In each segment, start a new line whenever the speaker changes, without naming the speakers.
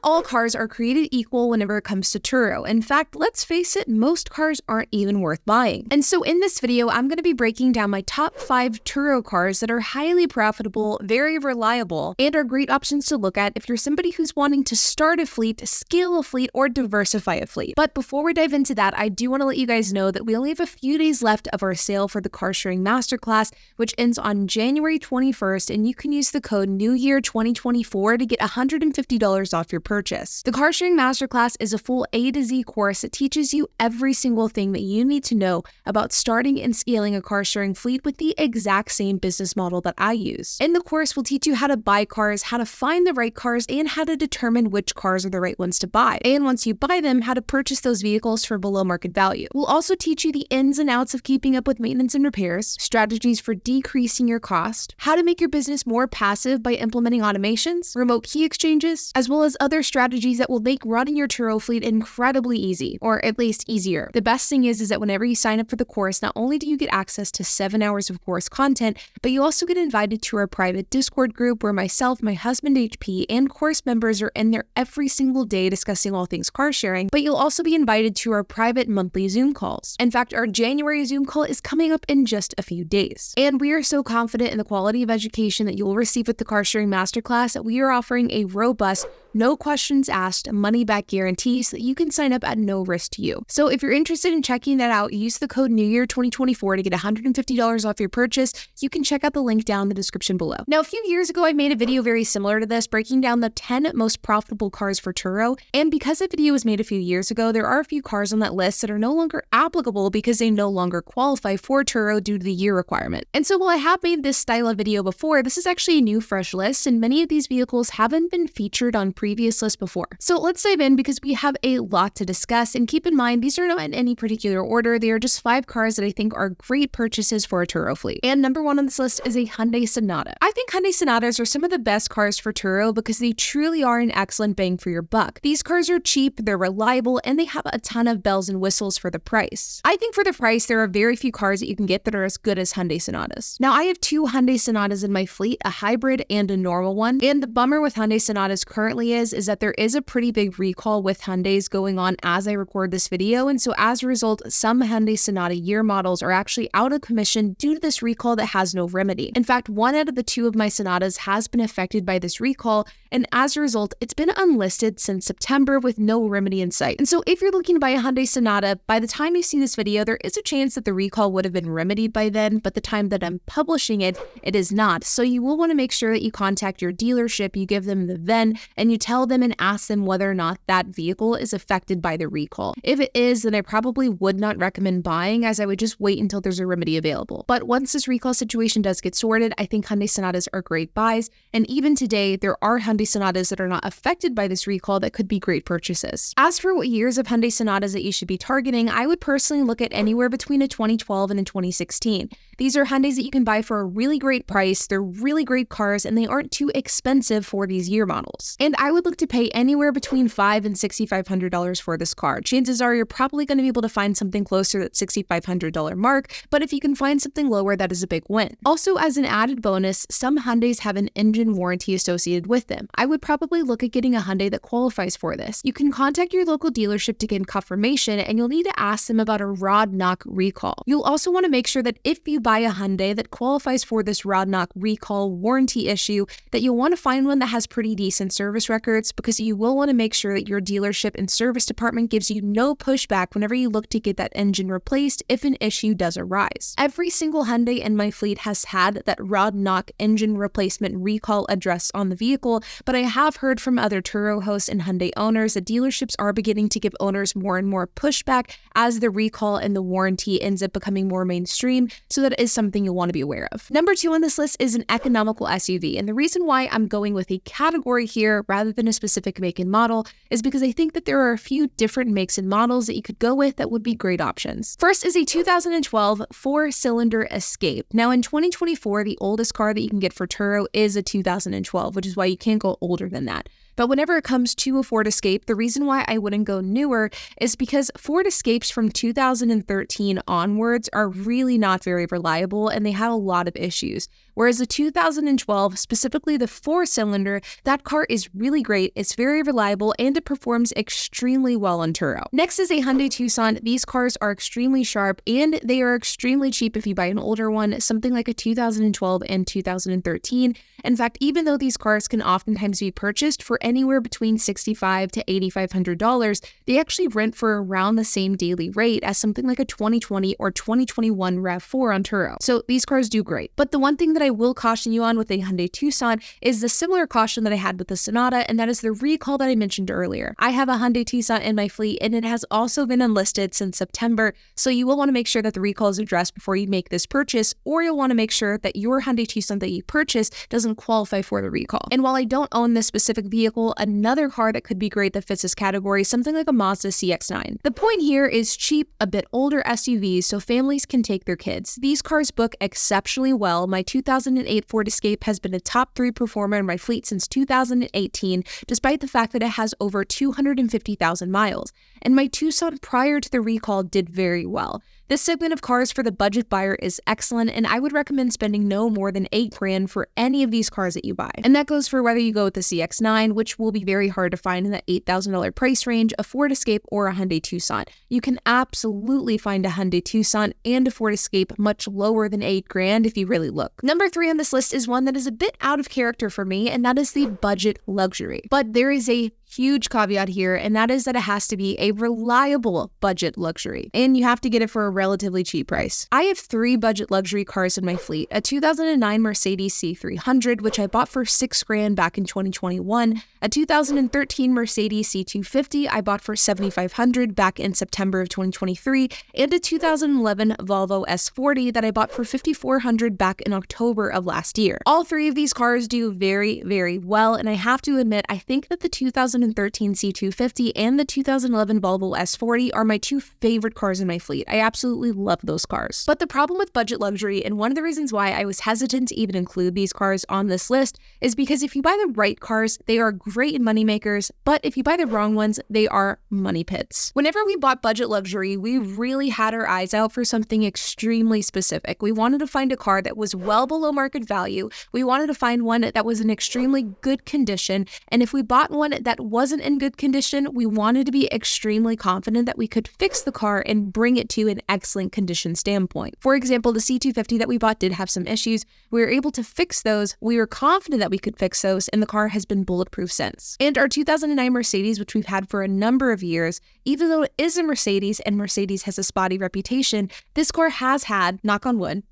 all cars are created equal whenever it comes to Turo. In fact, let's face it, most cars aren't even worth buying. And so in this video, I'm going to be breaking down my top 5 Turo cars that are highly profitable, very reliable, and are great options to look at if you're somebody who's wanting to start a fleet, scale a fleet, or diversify a fleet. But before we dive into that, I do want to let you guys know that we only have a few days left of our sale for the car sharing masterclass, which ends on January 21st, and you can use the code NEWYEAR2024 to get $150 off your purchase. The car sharing masterclass is a full A to Z course that teaches you every single thing that you need to know about starting and scaling a car sharing fleet with the exact same business model that I use. In the course, we'll teach you how to buy cars, how to find the right cars, and how to determine which cars are the right ones to buy. And once you buy them, how to purchase those vehicles for below market value. We'll also teach you the ins and outs of keeping up with maintenance and repairs, strategies for decreasing your cost, how to make your business more passive by implementing automations, remote key exchanges, as well as other strategies that will make running your Turo fleet incredibly easy, or at least easier. The best thing is that whenever you sign up for the course, not only do you get access to 7 hours of course content, but you also get invited to our private Discord group where myself, my husband HP, and course members are in there every single day discussing all things car sharing, but you'll also be invited to our private monthly Zoom calls. In fact, our January Zoom call is coming up in just a few days. And we are so confident in the quality of education that you will receive with the car sharing masterclass that we are offering a robust, no questions asked, money back guarantee so that you can sign up at no risk to you. So if you're interested in checking that out, use the code NEWYEAR2024 to get $150 off your purchase. You can check out the link down in the description below. Now, a few years ago, I made a video very similar to this, breaking down the 10 most profitable cars for Turo. And because that video was made a few years ago, there are a few cars on that list that are no longer applicable because they no longer qualify for Turo due to the year requirement. And so while I have made this style of video before, this is actually a new fresh list, and many of these vehicles haven't been featured on previous lists before. So let's dive in because we have a lot to discuss, and keep in mind, these are not in any particular order. They are just 5 cars that I think are great purchases for a Turo fleet. And number 1 on this list is a Hyundai Sonata. I think Hyundai Sonatas are some of the best cars for Turo because they truly are an excellent bang for your buck. These cars are cheap, they're reliable, and they have a ton of bells and whistles for the price. I think for the price, there are very few cars that you can get that are as good as Hyundai Sonatas. Now, I have 2 Hyundai Sonatas in my fleet, a hybrid and a normal one. And the bummer with Hyundai Sonatas currently is that there is a pretty big recall with Hyundais going on as I record this video. And so as a result, some Hyundai Sonata year models are actually out of commission due to this recall that has no remedy. In fact, 1 out of the 2 of my Sonatas has been affected by this recall. And as a result, it's been unlisted since September with no remedy in sight. And so if you're looking to buy a Hyundai Sonata, by the time you see this video, there is a chance that the recall would have been remedied by then, but the time that I'm publishing it, it is not. So you will want to make sure that you contact your dealership, you give them the VIN, and you tell them and ask them whether or not that vehicle is affected by the recall. If it is, then I probably would not recommend buying, as I would just wait until there's a remedy available. But once this recall situation does get sorted, I think Hyundai Sonatas are great buys. And even today, there are Hyundai Sonatas that are not affected by this recall that could be great purchases. As for what years of Hyundai Sonatas that you should be targeting, I would personally look at anywhere between a 2012 and a 2016. These are Hyundais that you can buy for a really great price. They're really great cars and they aren't too expensive for these year models. And I would look to pay anywhere between $500 and $6,500 for this car. Chances are you're probably going to be able to find something closer to that $6,500 mark, but if you can find something lower, that is a big win. Also, as an added bonus, some Hyundais have an engine warranty associated with them. I would probably look at getting a Hyundai that qualifies for this. You can contact your local dealership to get confirmation, and you'll need to ask them about a rod knock recall. You'll also want to make sure that if you buy a Hyundai that qualifies for this rod knock recall warranty issue, that you'll want to find one that has pretty decent service records, because you will want to make sure that your dealership and service department gives you no pushback whenever you look to get that engine replaced if an issue does arise. Every single Hyundai in my fleet has had that rod knock engine replacement recall address on the vehicle, but I have heard from other Turo hosts and Hyundai owners that dealerships are beginning to give owners more and more pushback as the recall and the warranty ends up becoming more mainstream, so that is something you'll want to be aware of. Number 2 on this list is an economical SUV, and the reason why I'm going with a category here rather than a specific make and model is because I think that there are a few different makes and models that you could go with that would be great options. First is a 2012 4-cylinder Escape. Now in 2024, the oldest car that you can get for Turo is a 2012, which is why you can't go older than that. But whenever it comes to a Ford Escape, the reason why I wouldn't go newer is because Ford Escapes from 2013 onwards are really not very reliable and they have a lot of issues. Whereas the 2012, specifically the 4-cylinder, that car is really great, it's very reliable, and it performs extremely well on Turo. Next is a Hyundai Tucson. These cars are extremely sharp and they are extremely cheap if you buy an older one, something like a 2012 and 2013. In fact, even though these cars can oftentimes be purchased for anywhere between $6,500 to $8,500, they actually rent for around the same daily rate as something like a 2020 or 2021 RAV4 on Turo. So these cars do great. But the one thing that I will caution you on with a Hyundai Tucson is the similar caution that I had with the Sonata, and that is the recall that I mentioned earlier. I have a Hyundai Tucson in my fleet, and it has also been unlisted since September, so you will want to make sure that the recall is addressed before you make this purchase, or you'll want to make sure that your Hyundai Tucson that you purchase doesn't qualify for the recall. And while I don't own this specific vehicle, another car that could be great that fits this category is something like a Mazda CX-9. The point here is cheap, a bit older SUVs so families can take their kids. These cars book exceptionally well. My 2008 Ford Escape has been a top 3 performer in my fleet since 2018, despite the fact that it has over 250,000 miles. And my Tucson prior to the recall did very well. This segment of cars for the budget buyer is excellent, and I would recommend spending no more than $8,000 for any of these cars that you buy. And that goes for whether you go with the CX-9, which will be very hard to find in the $8,000 price range, a Ford Escape, or a Hyundai Tucson. You can absolutely find a Hyundai Tucson and a Ford Escape much lower than $8,000 if you really look. Number 3 on this list is one that is a bit out of character for me, and that is the budget luxury. But there is a huge caveat here, and that is that it has to be a reliable budget luxury, and you have to get it for a relatively cheap price. I have 3 budget luxury cars in my fleet: a 2009 Mercedes C300, which I bought for $6,000 back in 2021, a 2013 Mercedes C250 I bought for $7,500 back in September of 2023, and a 2011 Volvo S40 that I bought for $5,400 back in October of last year. All 3 of these cars do very, very well, and I have to admit, I think that the 2013 C250 and the 2011 Volvo S40 are my 2 favorite cars in my fleet. I absolutely love those cars. But the problem with budget luxury, and one of the reasons why I was hesitant to even include these cars on this list, is because if you buy the right cars, they are great moneymakers, but if you buy the wrong ones, they are money pits. Whenever we bought budget luxury, we really had our eyes out for something extremely specific. We wanted to find a car that was well below market value. We wanted to find one that was in extremely good condition, and if we bought one that wasn't in good condition, we wanted to be extremely confident that we could fix the car and bring it to an excellent condition standpoint. For example, the C250 that we bought did have some issues. We were able to fix those. We were confident that we could fix those, and the car has been bulletproof since. And our 2009 Mercedes, which we've had for a number of years, even though it is a Mercedes and Mercedes has a spotty reputation, this car has had, knock on wood,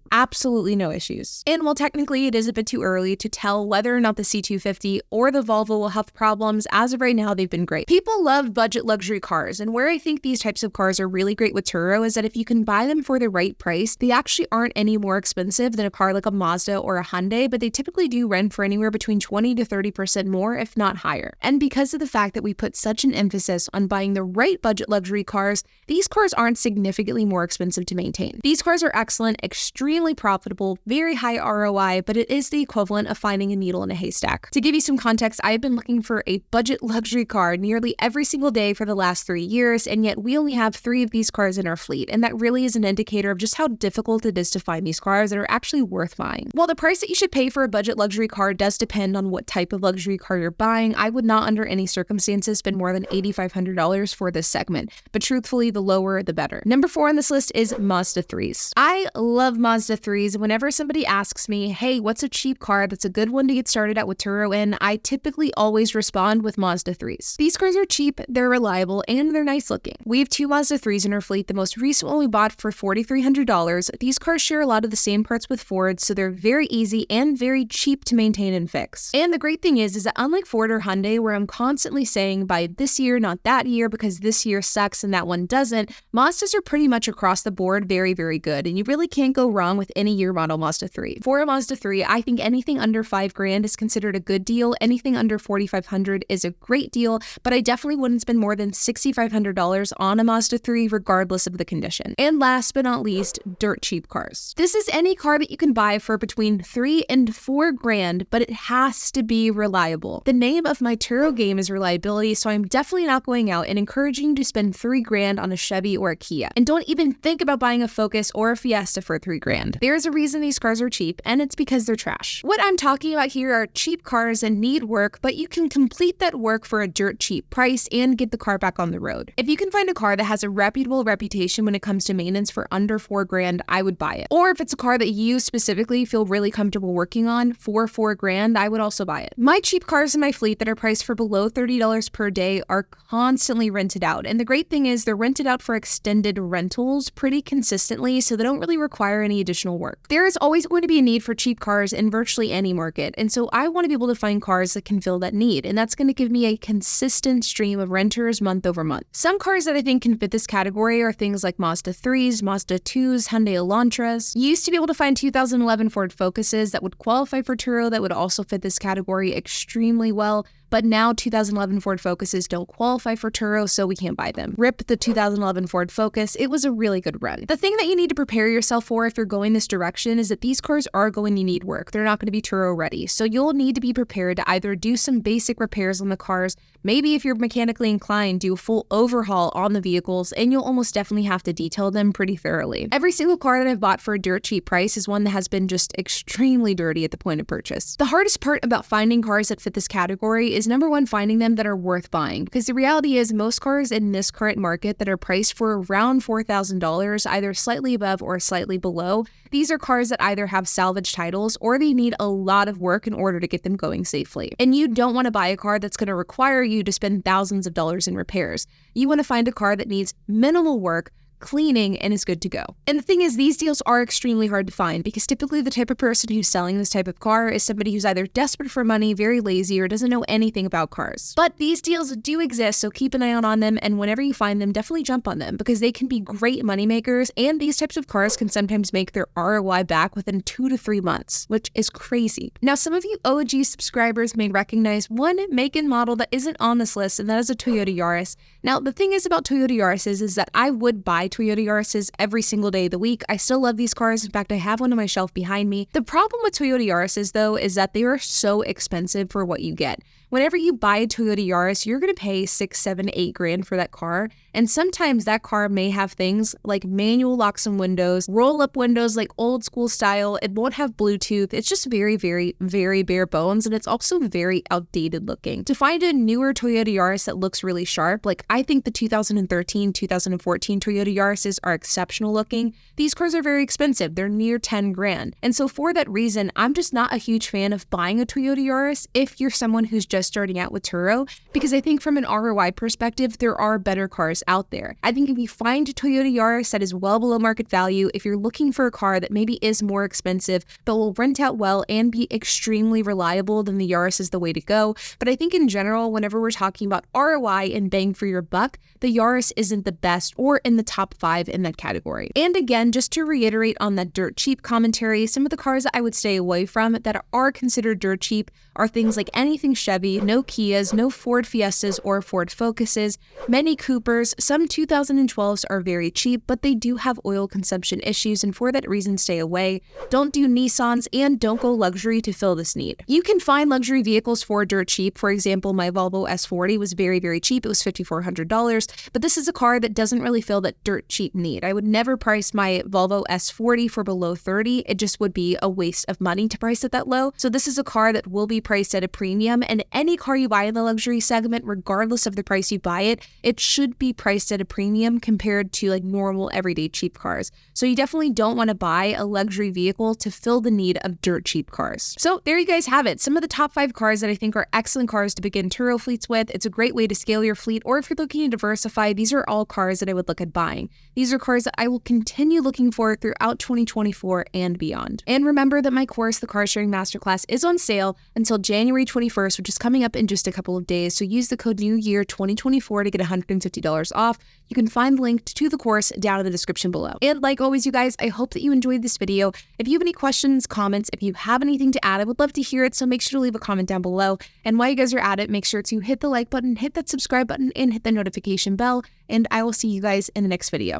absolutely no issues. And while technically it is a bit too early to tell whether or not the C250 or the Volvo will have problems, as of right now, they've been great. People love budget luxury cars, and where I think these types of cars are really great with Turo is that if you can buy them for the right price, they actually aren't any more expensive than a car like a Mazda or a Hyundai, but they typically do rent for anywhere between 20 to 30% more, if not higher. And because of the fact that we put such an emphasis on buying the right budget luxury cars, these cars aren't significantly more expensive to maintain. These cars are excellent, extremely profitable, very high ROI, but it is the equivalent of finding a needle in a haystack. To give you some context, I've been looking for a budget luxury car nearly every single day for the last 3 years, and yet we only have 3 of these cars in our fleet, and that really is an indicator of just how difficult it is to find these cars that are actually worth buying. While the price that you should pay for a budget luxury car does depend on what type of luxury car you're buying, I would not under any circumstances spend more than $8,500 for this segment, but truthfully, the lower the better. Number 4 on this list is Mazda 3s. I love Mazda 3s. Whenever somebody asks me, hey, what's a cheap car that's a good one to get started out with Turo in, I typically always respond with Mazda 3s. These cars are cheap, they're reliable, and they're nice looking. We have 2 Mazda 3s in our fleet. The most recent one we bought for $4,300. These cars share a lot of the same parts with Ford, so they're very easy and very cheap to maintain and fix. And the great thing is that unlike Ford or Hyundai, where I'm constantly saying buy this year, not that year, because this year sucks and that one doesn't, Mazdas are pretty much across the board very, very good, and you really can't go wrong wrong with any year model Mazda 3. For a Mazda 3, I think anything under $5,000 is considered a good deal. Anything under $4,500 is a great deal, but I definitely wouldn't spend more than $6,500 on a Mazda 3 regardless of the condition. And last but not least, dirt cheap cars. This is any car that you can buy for between $3,000 and $4,000, but it has to be reliable. The name of my Turo game is reliability, so I'm definitely not going out and encouraging you to spend $3,000 on a Chevy or a Kia. And don't even think about buying a Focus or a Fiesta for $3,000. There's a reason these cars are cheap, and it's because they're trash. What I'm talking about here are cheap cars that need work, but you can complete that work for a dirt cheap price and get the car back on the road. If you can find a car that has a reputable reputation when it comes to maintenance for under $4,000, I would buy it. Or if it's a car that you specifically feel really comfortable working on for $4,000, I would also buy it. My cheap cars in my fleet that are priced for below $30 per day are constantly rented out. And the great thing is they're rented out for extended rentals pretty consistently, so they don't really require any additional work. There is always going to be a need for cheap cars in virtually any market. And so I want to be able to find cars that can fill that need. And that's going to give me a consistent stream of renters month over month. Some cars that I think can fit this category are things like Mazda 3s, Mazda 2s, Hyundai Elantras. You used to be able to find 2011 Ford Focuses that would qualify for Turo that would also fit this category extremely well. But now 2011 Ford Focuses don't qualify for Turo, so we can't buy them. RIP the 2011 Ford Focus, it was a really good run. The thing that you need to prepare yourself for if you're going this direction is that these cars are going to need work. They're not going to be Turo ready. So you'll need to be prepared to either do some basic repairs on the cars, maybe if you're mechanically inclined, do a full overhaul on the vehicles, and you'll almost definitely have to detail them pretty thoroughly. Every single car that I've bought for a dirt cheap price is one that has been just extremely dirty at the point of purchase. The hardest part about finding cars that fit this category is number one, finding them that are worth buying. Because the reality is most cars in this current market that are priced for around $4,000, either slightly above or slightly below, these are cars that either have salvage titles or they need a lot of work in order to get them going safely. And you don't want to buy a car that's going to require you to spend thousands of dollars in repairs. You want to find a car that needs minimal work, cleaning, and is good to go. And the thing is, these deals are extremely hard to find because typically the type of person who's selling this type of car is somebody who's either desperate for money, very lazy, or doesn't know anything about cars. But these deals do exist, so keep an eye out on them, and whenever you find them, definitely jump on them because they can be great moneymakers, and these types of cars can sometimes make their ROI back within 2 to 3 months, which is crazy. Now, some of you OG subscribers may recognize one make and model that isn't on this list, and that is a Toyota Yaris. Now, the thing is about Toyota Yarises is that I would buy Toyota Yarises every single day of the week. I still love these cars. In fact, I have one on my shelf behind me. The problem with Toyota Yarises, though, is that they are so expensive for what you get. Whenever you buy a Toyota Yaris, you're going to pay $6, $7, $8,000 for that car. And sometimes that car may have things like manual locks and windows, roll-up windows like old school style. It won't have Bluetooth. It's just very, very, very bare bones. And it's also very outdated looking. To find a newer Toyota Yaris that looks really sharp, like I think the 2013, 2014 Toyota Yarises are exceptional looking. These cars are very expensive. They're near $10,000. And so for that reason, I'm just not a huge fan of buying a Toyota Yaris if you're someone who's just starting out with Turo, because I think from an ROI perspective, there are better cars out there. I think if you find a Toyota Yaris that is well below market value, if you're looking for a car that maybe is more expensive, but will rent out well and be extremely reliable, then the Yaris is the way to go. But I think in general, whenever we're talking about ROI and bang for your buck, the Yaris isn't the best or in the top 5 in that category. And again, just to reiterate on that dirt cheap commentary, some of the cars that I would stay away from that are considered dirt cheap are things like anything Chevy, no Kias, no Ford Fiestas or Ford Focuses, many Coopers. Some 2012s are very cheap, but they do have oil consumption issues, and for that reason, stay away. Don't do Nissans, and don't go luxury to fill this need. You can find luxury vehicles for dirt cheap. For example, my Volvo S40 was very, very cheap. It was $5,400, but this is a car that doesn't really fill that dirt cheap need. I would never price my Volvo S40 for below $30,000. It just would be a waste of money to price it that low. So this is a car that will be priced at a premium, and any car you buy in the luxury segment, regardless of the price you buy it, it should be priced at a premium compared to like normal everyday cheap cars. So you definitely don't want to buy a luxury vehicle to fill the need of dirt cheap cars. So there you guys have it. Some of the top 5 cars that I think are excellent cars to begin Turo fleets with. It's a great way to scale your fleet, or if you're looking to diversify, these are all cars that I would look at buying. These are cars that I will continue looking for throughout 2024 and beyond. And remember that my course, the Car Sharing Masterclass, is on sale until until January 21st, which is coming up in just a couple of days. So use the code NEWYEAR2024 to get $150 off. You can find the link to the course down in the description below. And like always, you guys, I hope that you enjoyed this video. If you have any questions, comments, if you have anything to add, I would love to hear it. So make sure to leave a comment down below. And while you guys are at it, make sure to hit the like button, hit that subscribe button, and hit the notification bell. And I will see you guys in the next video.